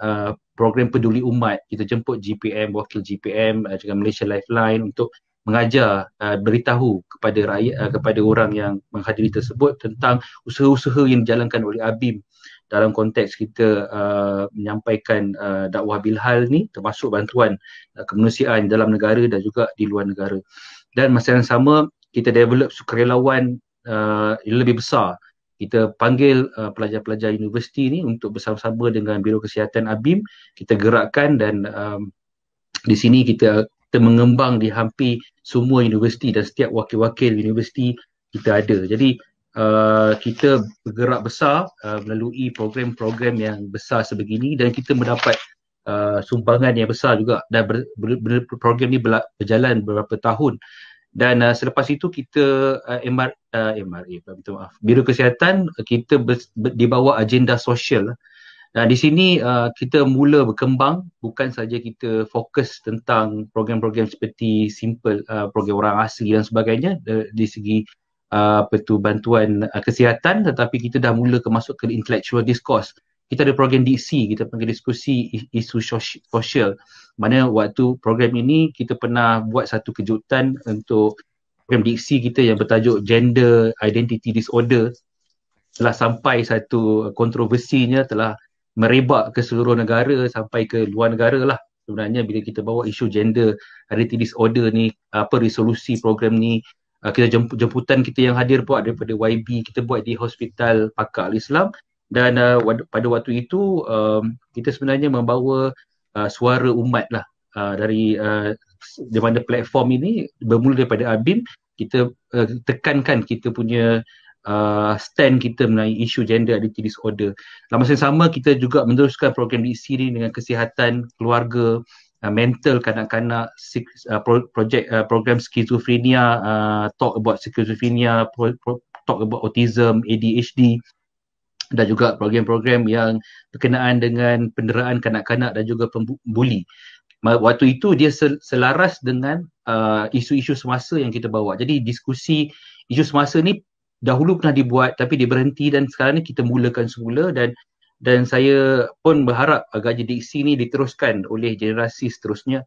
program peduli umat, kita jemput GPM, wakil GPM juga Malaysia Lifeline untuk mengajar, beritahu kepada rakyat, kepada orang yang menghadiri tersebut tentang usaha-usaha yang dijalankan oleh ABIM dalam konteks kita menyampaikan dakwah bilhal ni, termasuk bantuan kemanusiaan dalam negara dan juga di luar negara. Dan masa yang sama kita develop sukarelawan yang lebih besar. Kita panggil pelajar-pelajar universiti ni untuk bersama-sama dengan Biro Kesihatan ABIM, kita gerakkan, dan di sini kita mengembang di hampir semua universiti dan setiap wakil-wakil universiti kita ada. Jadi kita bergerak besar melalui program-program yang besar sebegini, dan kita mendapat sumbangan yang besar juga, dan program ni berjalan beberapa tahun. Dan selepas itu kita Biro Kesihatan kita di bawah agenda sosial. Di sini kita mula berkembang, bukan saja kita fokus tentang program-program seperti simple program orang asli dan sebagainya di segi bantuan kesihatan, tetapi kita dah mula masuk ke intellectual discourse. Kita ada program diksi, kita panggil diskusi isu sosial. Mana waktu program ini kita pernah buat satu kejutan untuk program diksi kita yang bertajuk Gender Identity Disorder. Telah sampai satu kontroversinya, telah merebak ke seluruh negara sampai ke luar negara lah. Sebenarnya bila kita bawa isu gender identity disorder ni, apa resolusi program ni, kita jemputan kita yang hadir buat daripada YB, kita buat di Hospital Pakar Al-Islam, Dan pada waktu itu kita sebenarnya membawa suara umat lah dari di mana platform ini bermula daripada ABIM. Kita tekankan kita punya stand kita mengenai isu gender identity disorder. Dalam masa yang sama kita juga meneruskan program di sini dengan kesihatan keluarga, mental kanak-kanak, program skizofrenia, talk about schizophrenia, talk about autism, ADHD, dan juga program-program yang berkenaan dengan penderaan kanak-kanak dan juga pembuli. Waktu itu dia selaras dengan isu-isu semasa yang kita bawa. Jadi diskusi isu semasa ni dahulu pernah dibuat tapi dia berhenti dan sekarang ni kita mulakan semula, dan saya pun berharap agar diksi ni diteruskan oleh generasi seterusnya.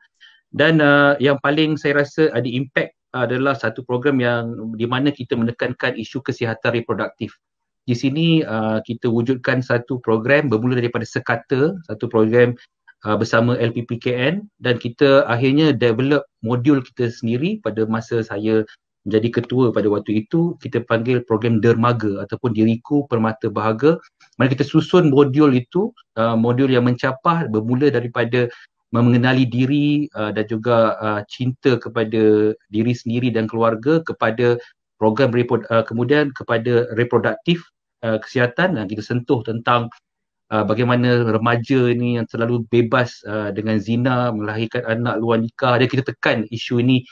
Dan yang paling saya rasa ada impact adalah satu program yang di mana kita menekankan isu kesihatan reproduktif. Di sini kita wujudkan satu program bermula daripada Sekata, satu program bersama LPPKN, dan kita akhirnya develop modul kita sendiri pada masa saya menjadi ketua pada waktu itu. Kita panggil program Dermaga ataupun Diriku Permata Bahaga. Mana kita susun modul itu, modul yang mencapah bermula daripada mengenali diri dan juga cinta kepada diri sendiri dan keluarga, kepada program kemudian kepada reproduktif, kesihatan, dan kita sentuh tentang bagaimana remaja ini yang terlalu bebas dengan zina, melahirkan anak luar nikah, dan kita tekan isu ini.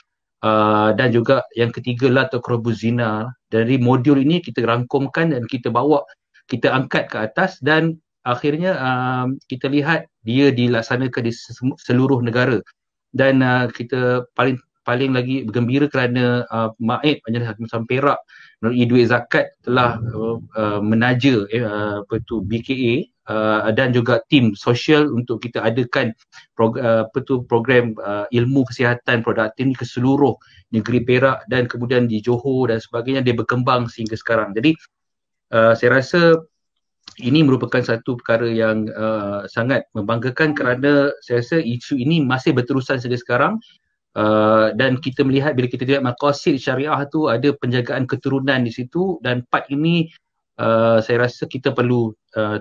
Dan juga yang ketiga lah takrobuz zina. Dari modul ini kita rangkumkan dan kita bawa, kita angkat ke atas, dan akhirnya kita lihat dia dilaksanakan di seluruh negara. Dan kita paling lagi bergembira kerana MAIP Majlis Hakim Besar Perak melalui duit zakat telah menaja BKA dan juga tim sosial untuk kita adakan program ilmu kesihatan produktif ni ke seluruh negeri Perak, dan kemudian di Johor dan sebagainya. Dia berkembang sehingga sekarang. Jadi saya rasa ini merupakan satu perkara yang sangat membanggakan, kerana saya rasa isu ini masih berterusan sehingga sekarang. Dan kita melihat bila kita lihat maqasid syariah tu ada penjagaan keturunan di situ, dan part ini saya rasa kita perlu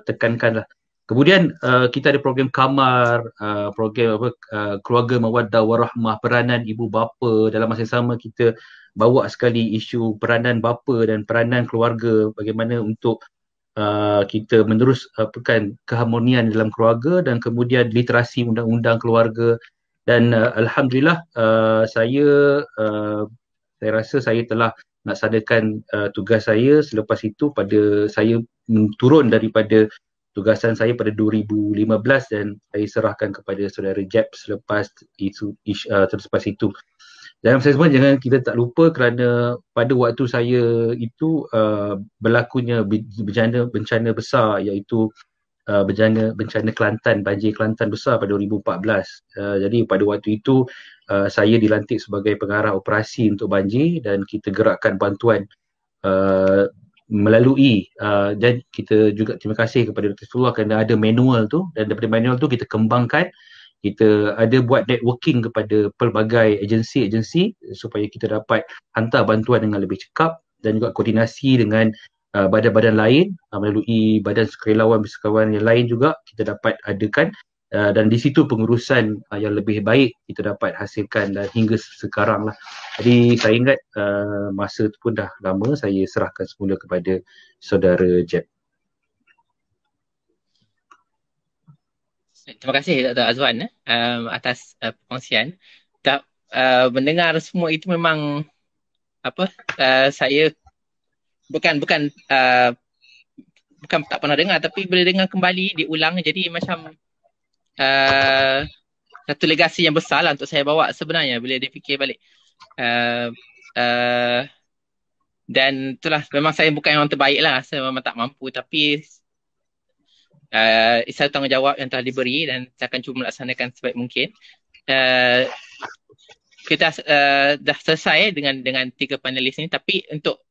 tekankan lah. Kemudian kita ada program Kamar, program keluarga mawaddah warahmah, peranan ibu bapa. Dalam masa yang sama kita bawa sekali isu peranan bapa dan peranan keluarga, bagaimana untuk kita meneruskan keharmonian dalam keluarga, dan kemudian literasi undang-undang keluarga. Dan alhamdulillah saya rasa saya telah melaksanakan tugas saya. Selepas itu saya turun daripada tugasan saya pada 2015 dan saya serahkan kepada saudara Jeb selepas itu. Dalam saya semua jangan kita tak lupa, kerana pada waktu saya itu berlakunya bencana besar, iaitu bencana Kelantan, banjir Kelantan besar pada 2014. Jadi pada waktu itu saya dilantik sebagai pengarah operasi untuk banjir, dan kita gerakkan bantuan melalui dan kita juga terima kasih kepada Dr. Saifullah kerana ada manual tu, dan daripada manual tu kita kembangkan. Kita ada buat networking kepada pelbagai agensi supaya kita dapat hantar bantuan dengan lebih cekap, dan juga koordinasi dengan badan-badan lain melalui badan sukarelawan yang lain juga kita dapat adakan, dan di situ pengurusan yang lebih baik kita dapat hasilkan, dan hingga sekarang lah. Jadi saya ingat masa tu pun dah lama. Saya serahkan semula kepada saudara Jeb. Terima kasih Dr. Azwan atas perkongsian. Mendengar semua itu memang saya bukan tak pernah dengar, tapi bila dengar kembali diulang, jadi macam satu legasi yang besar lah untuk saya bawa sebenarnya bila dia fikir balik. Dan itulah, memang saya bukan orang terbaik lah, saya memang tak mampu, tapi satu tanggungjawab yang telah diberi dan saya akan cuba melaksanakan sebaik mungkin. Kita dah selesai dengan 3 panelis ni, tapi untuk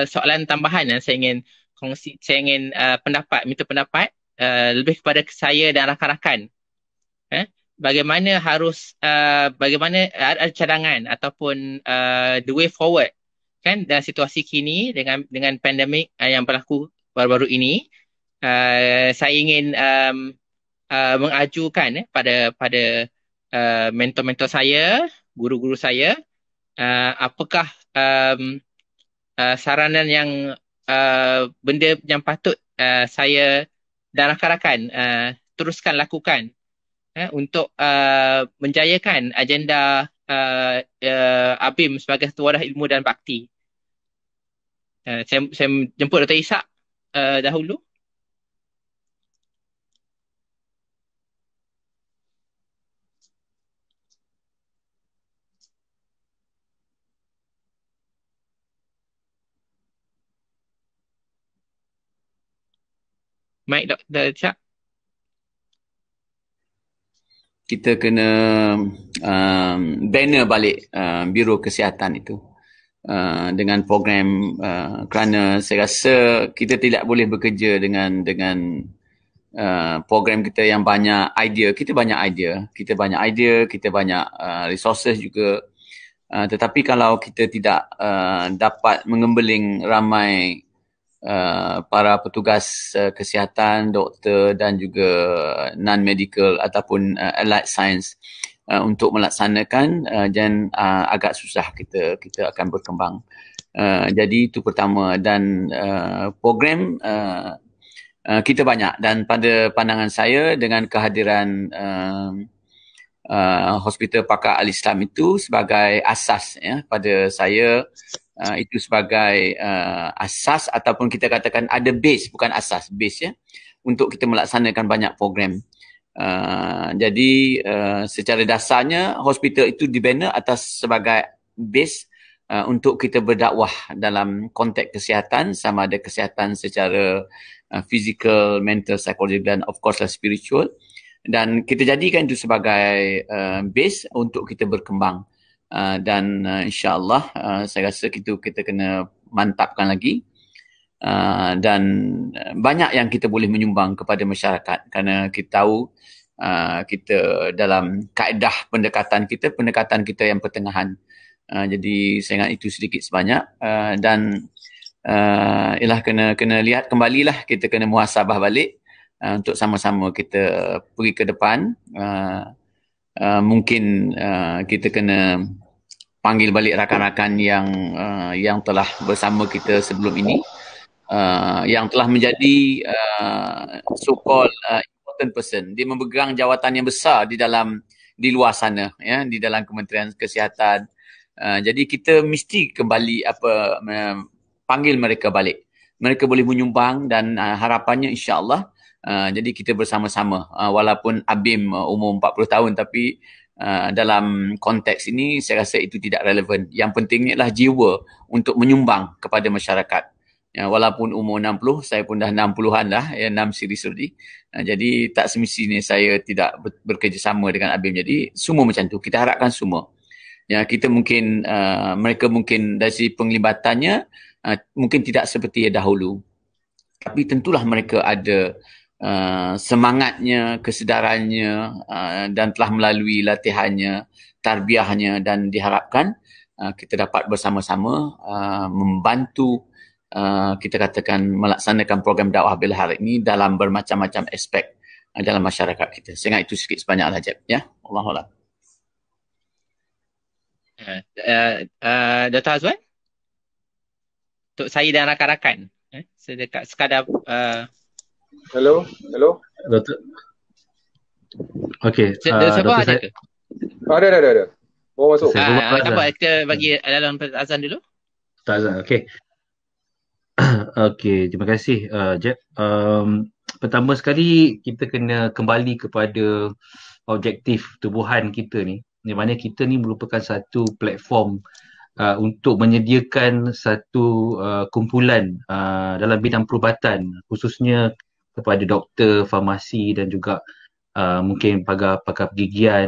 soalan tambahan yang saya ingin kongsi, saya ingin minta pendapat lebih kepada saya dan rakan-rakan. Bagaimana ada cadangan ataupun the way forward kan dalam situasi kini dengan pandemik yang berlaku baru-baru ini. saya ingin mengajukan pada mentor-mentor saya, guru-guru saya, apakah saranan yang benda yang patut saya dan rakan-rakan teruskan lakukan untuk menjayakan agenda ABIM sebagai Ketua Wadah Ilmu dan Bakti. Saya jemput Dr. Ishak dahulu. Baik, Dr. Ishak. Kita kena banner balik Biro Kesihatan itu dengan program, kerana saya rasa kita tidak boleh bekerja dengan program kita yang banyak idea. Kita banyak idea, kita banyak resources juga, tetapi kalau kita tidak dapat mengembeling ramai para petugas kesihatan, doktor dan juga non-medical ataupun allied science untuk melaksanakan, dan agak susah kita akan berkembang. Jadi itu pertama, dan program kita banyak, dan pada pandangan saya dengan kehadiran Hospital Pakar Al-Islam itu sebagai asas, pada saya itu sebagai asas, ataupun kita katakan ada base, bukan asas, base untuk kita melaksanakan banyak program. Jadi secara dasarnya hospital itu dibina atas sebagai base untuk kita berdakwah dalam konteks kesihatan, sama ada kesihatan secara physical, mental, psychological dan of course spiritual, dan kita jadikan itu sebagai base untuk kita berkembang. Dan insyaAllah saya rasa kita kena mantapkan lagi, dan banyak yang kita boleh menyumbang kepada masyarakat, kerana kita tahu kita dalam kaedah pendekatan kita yang pertengahan. Jadi saya ingat itu sedikit sebanyak, dan ialah kena lihat kembalilah, kita kena muhasabah balik untuk sama-sama kita pergi ke depan. Mungkin kita kena panggil balik rakan-rakan yang telah bersama kita sebelum ini, yang telah menjadi so-called important person. Dia memegang jawatan yang besar di luar sana, di dalam Kementerian Kesihatan. Jadi kita mesti kembali panggil mereka balik. Mereka boleh menyumbang, dan harapannya insya-Allah jadi kita bersama-sama, walaupun ABIM umur 40 tahun, tapi dalam konteks ini saya rasa itu tidak relevan. Yang pentingnya adalah jiwa untuk menyumbang kepada masyarakat. Walaupun umur 60, saya pun dah 60-an lah, 6 siri sudi. Jadi tak semestinya saya tidak bekerjasama dengan ABIM. Jadi semua macam tu, kita harapkan semua. Kita mungkin, mereka mungkin dari segi penglibatannya mungkin tidak seperti dahulu, tapi tentulah mereka ada semangatnya, kesedarannya, dan telah melalui latihannya, tarbiyahnya, dan diharapkan kita dapat bersama-sama membantu kita katakan melaksanakan program dakwah bil hari ini dalam bermacam-macam aspek dalam masyarakat kita. Sehingga itu sedikit sebanyak Jeb, Allahuakbar. Dr. Azwan, untuk saya dan rakan-rakan, sekadar Hello. Doktor. Okey. Siapa ada ke? Ada. Bawa masuk. Siapa kita bagi dalam azan dulu? Azan, okey. Okey, terima kasih Jeb. Pertama sekali kita kena kembali kepada objektif tubuhan kita ni, di mana kita ni merupakan satu platform untuk menyediakan satu kumpulan dalam bidang perubatan, khususnya kepada doktor, farmasi dan juga mungkin pakar gigian,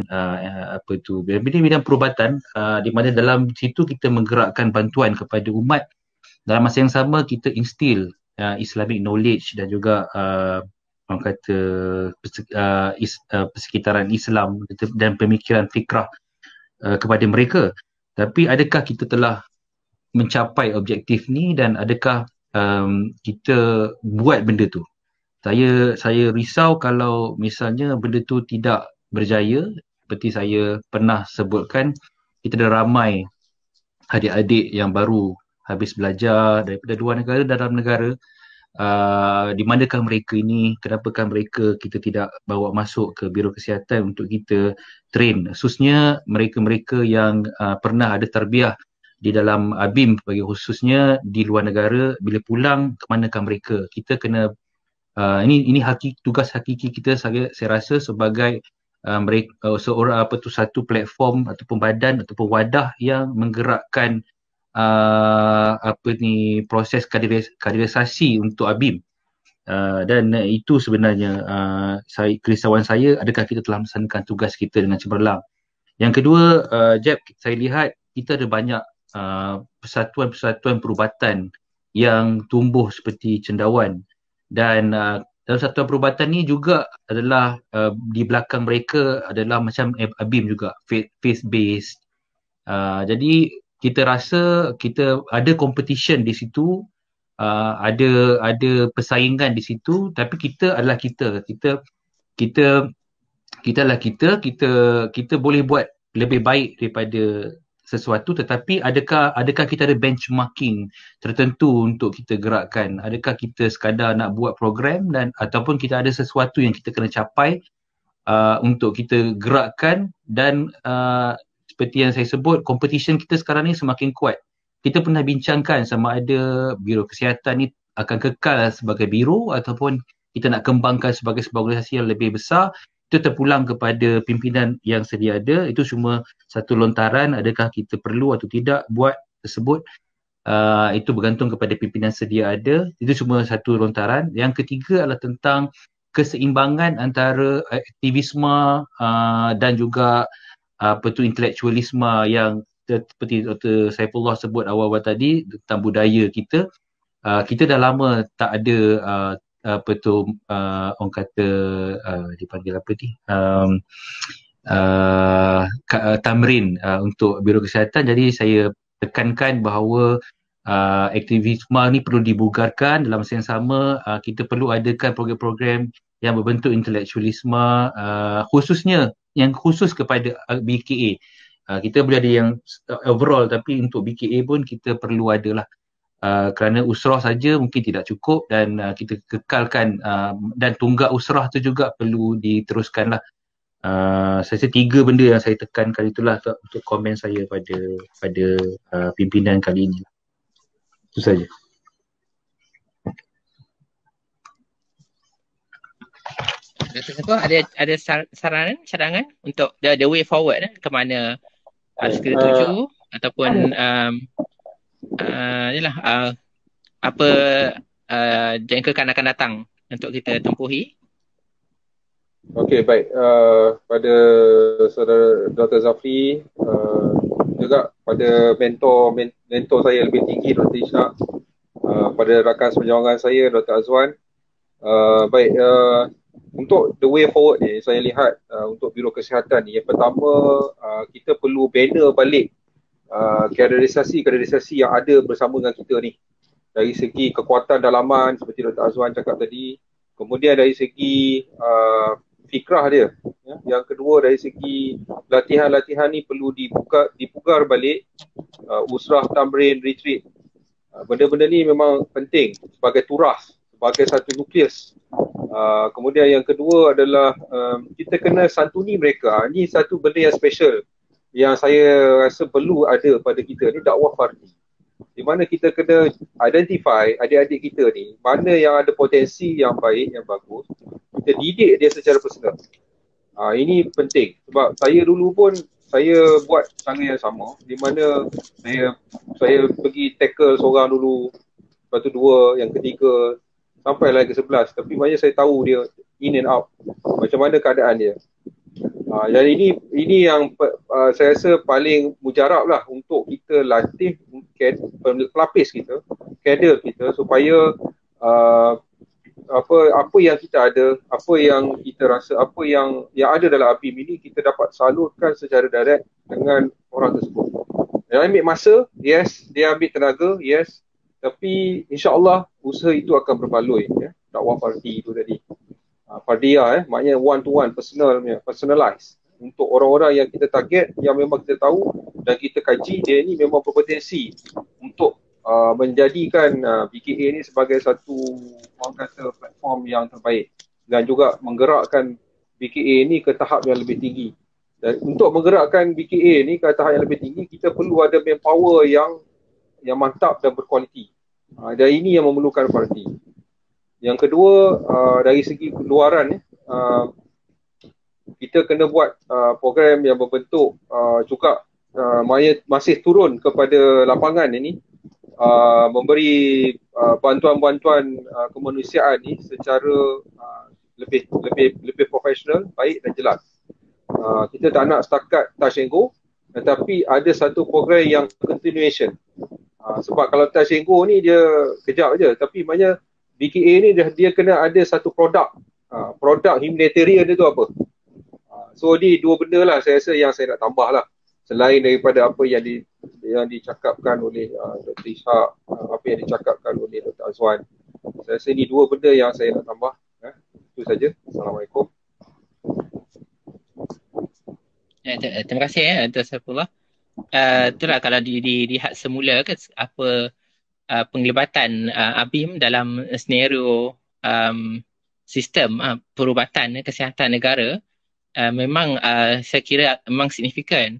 bidang perubatan, di mana dalam situ kita menggerakkan bantuan kepada umat. Dalam masa yang sama kita instill Islamic knowledge dan juga orang kata persekitaran Islam dan pemikiran fikrah kepada mereka. Tapi adakah kita telah mencapai objektif ni, dan adakah kita buat benda tu? Saya risau kalau misalnya benda tu tidak berjaya. Seperti saya pernah sebutkan, kita ada ramai adik-adik yang baru habis belajar daripada luar negara dan dalam negara. Di manakah mereka ini, kenapakah mereka kita tidak bawa masuk ke Biro Kesihatan untuk kita train, khususnya mereka-mereka yang pernah ada tarbiyah di dalam ABIM bagi khususnya di luar negara. Bila pulang, ke manakah mereka? Kita kena ini tugas hakiki kita, saya rasa sebagai mereka seorang satu platform ataupun badan ataupun wadah yang menggerakkan proses kaderisasi untuk ABIM. Dan itu sebenarnya kerisauan saya, adakah kita telah melaksanakan tugas kita dengan cemerlang. Yang kedua, Jeb, saya lihat kita ada banyak persatuan-persatuan perubatan yang tumbuh seperti cendawan, dan dalam satuan perubatan ni juga adalah di belakang mereka adalah macam ABIM juga, faith-based. Jadi kita rasa kita ada competition di situ, ada persaingan di situ, tapi kita adalah kita boleh buat lebih baik daripada sesuatu, tetapi adakah kita ada benchmarking tertentu untuk kita gerakkan? Adakah kita sekadar nak buat program ataupun kita ada sesuatu yang kita kena capai untuk kita gerakkan? Dan seperti yang saya sebut, competition kita sekarang ni semakin kuat. Kita pernah bincangkan sama ada Biro Kesihatan ni akan kekal sebagai biro ataupun kita nak kembangkan sebagai sebuah organisasi yang lebih besar. Itu terpulang kepada pimpinan yang sedia ada. Itu cuma satu lontaran, adakah kita perlu atau tidak buat tersebut. Itu bergantung kepada pimpinan sedia ada. Itu cuma satu lontaran. Yang ketiga adalah tentang keseimbangan antara aktivisme dan juga intelektualisme yang seperti Dr. Saifullah sebut awal-awal tadi tentang budaya kita. Kita dah lama tak ada orang kata dipanggil apa ni, tamrin untuk Biro Kesihatan. Jadi saya tekankan bahawa aktivisme ni perlu dibugarkan. Dalam masa yang sama, kita perlu adakan program-program yang berbentuk intelektualisme, khususnya yang khusus kepada BKA. Kita boleh ada yang overall, tapi untuk BKA pun kita perlu adalah kerana usrah saja mungkin tidak cukup, dan kita kekalkan dan tunggak usrah tu juga perlu diteruskan lah. Saya rasa 3 benda yang saya tekankan itulah untuk komen saya pada pimpinan kali ini. Itu saja. Ada saranan, cadangan untuk the way forward ke mana harus kita tuju ataupun apa jangkakan akan datang untuk kita tempuhi? Okey, baik. Pada saudara Dr. Zafri, juga pada mentor saya lebih tinggi, Dr. Ishak, pada rakan seperjuangan saya, Dr. Azwan. Baik, untuk the way forward ni, saya lihat untuk Biro Kesihatan ni, yang pertama, kita perlu banner balik kaderisasi yang ada bersama dengan kita ni. Dari segi kekuatan dalaman seperti Dr. Azwan cakap tadi, kemudian dari segi fikrah dia, ya. Yang kedua dari segi latihan-latihan ni perlu dipugar balik, usrah, tamrin, retreat. Benda-benda ni memang penting sebagai turas, sebagai satu nukleus. Kemudian yang kedua adalah kita kena santuni mereka. Ini satu benda yang special yang saya rasa perlu ada pada kita ni, dakwah fardi. Di mana kita kena identify adik-adik kita ni, mana yang ada potensi yang baik, yang bagus, kita didik dia secara personal. Ini penting sebab saya dulu pun saya buat cara yang sama, di mana saya pergi tackle seorang dulu, lepas tu 2, yang ketiga, sampai lagi 11. Tapi maknanya saya tahu dia in and out, macam mana keadaan dia. Dan ini yang saya rasa paling mujarab lah untuk kita latih pelapis kita, kader kita, supaya apa yang kita ada, apa yang kita rasa, apa yang ada dalam ABIM ini, kita dapat salurkan secara direct dengan orang tersebut. Dia ambil masa, yes. Dia ambil tenaga, yes. Tapi insya-Allah usaha itu akan berbaloi, ya. dakwah fardi itu tadi. Fardiyah maknanya one to one, personalized untuk orang-orang yang kita target, yang memang kita tahu dan kita kaji dia ni memang berpotensi untuk menjadikan BKA ni sebagai satu orang kata platform yang terbaik dan juga menggerakkan BKA ni ke tahap yang lebih tinggi. Dan untuk menggerakkan BKA ni ke tahap yang lebih tinggi, kita perlu ada manpower yang mantap dan berkualiti. Dan ini yang memerlukan Fardi. Yang kedua, dari segi luaran, kita kena buat program yang berbentuk juga masih turun kepada lapangan ini, memberi bantuan-bantuan kemanusiaan ni secara lebih profesional, baik dan jelas. Kita tak nak setakat touch and go, tetapi ada satu program yang continuation. Sebab kalau touch and go ni dia kejap je, tapi maknanya BKA ni dia kena ada satu produk humanitarian dia tu apa. So ni dua benda lah saya rasa yang saya nak tambah lah, selain daripada apa yang dicakapkan oleh Dr. Ishak, apa yang dicakapkan oleh Dr. Azwan. Saya rasa ni dua benda yang saya nak tambah. Itu saja. Assalamualaikum. Terima kasih Dr. Saifullah. Itulah kalau dilihat semula kan apa penglibatan ABIM dalam senario sistem perubatan kesihatan negara, memang saya kira memang signifikan,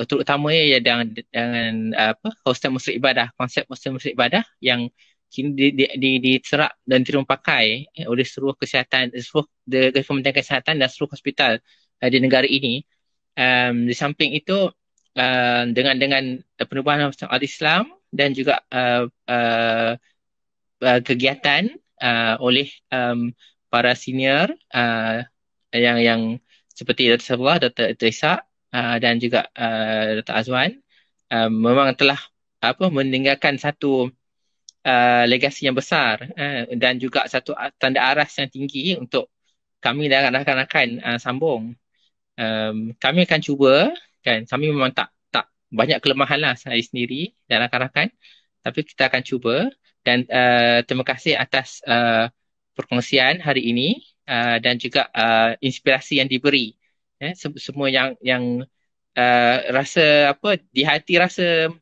terutamanya dengan hostel musrik ibadah, konsep hostel musrik ibadah yang kini diterap dan dipakai oleh seluruh Kementerian Kesihatan dan seluruh hospital di negara ini. Di samping itu, dengan perubahan Islam dan juga kegiatan oleh para senior yang seperti Dr. Saifullah, Dr. Ishak dan juga Dr. Azwan, memang telah meninggalkan satu legasi yang besar dan juga satu tanda aras yang tinggi untuk kami dan rakan-rakan sambung. Kami akan cuba, kan, kami memang tak banyak kelemahan lah saya sendiri dan rakan-rakan, tapi kita akan cuba. Dan terima kasih atas perkongsian hari ini dan juga inspirasi yang diberi. Semua yang rasa di hati rasa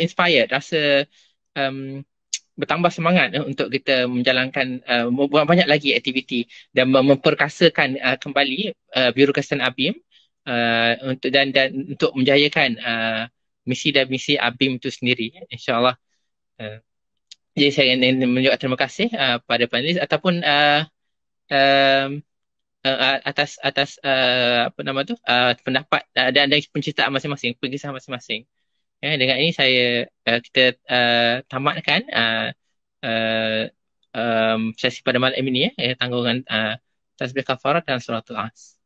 inspired, rasa bertambah semangat untuk kita menjalankan buat banyak lagi aktiviti dan memperkasakan kembali Biro Kesihatan ABIM untuk menjayakan misi dan misi ABIM itu sendiri, insya-Allah. Jadi saya ingin mengucapkan terima kasih pada panelis ataupun atas pendapat dan penceritaan masing-masing, pengisah masing-masing. Dengan ini kita tamatkan sesi pada malam ini, tanggungan tasbih kafarat dan suratul as.